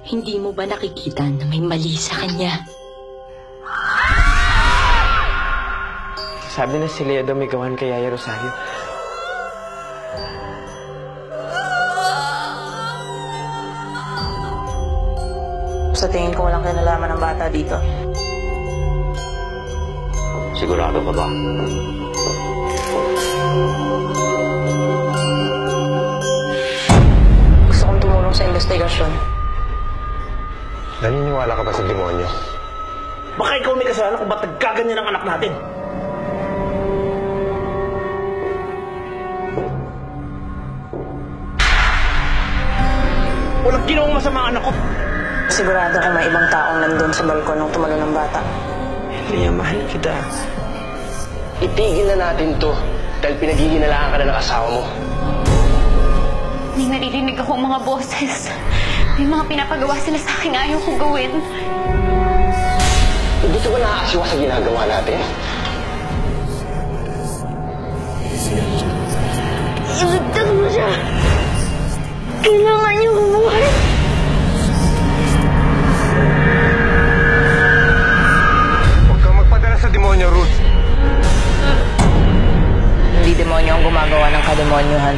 Hindi mo ba nakikita na may mali sa kanya? Sabi na si Lea daw may gawan kay Yaya Rosario. Sa tingin ko walang kinalaman ng bata dito. Sigurado ka ba? Gusto kong tumulong sa investigasyon. Naniniwala ka ba sa demonyo? Baka ikaw may kasalanan kung ba't nagkaganyan ang anak natin. Walang ginawang masama ang anak ko. Sigurado kung may ibang taong nandun sa balkon nung tumalo ng bata. Lea, mahal kita. Itigil na natin to dahil pinagiginalaan ka na ng asawa mo. May naririnig akong mga boses. May mga pinapagawa sila sa akin ayaw kong gawin. Hindi ka ba nakakasiwa sa ginagawa natin? Iligtas mo siya. Kailangan niyo bumuhay. Huwag kang magpadala sa demonyo, Ruth. Hindi demonyo ang gumagawa ng kademonyuhan.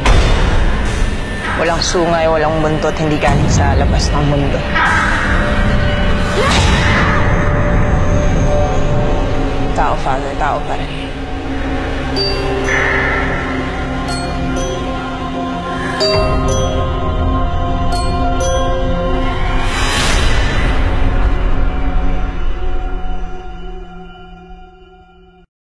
Walang sungay, walang buntot, hindi galing sa labas ng mundo. Tao, Father, tao pa rin.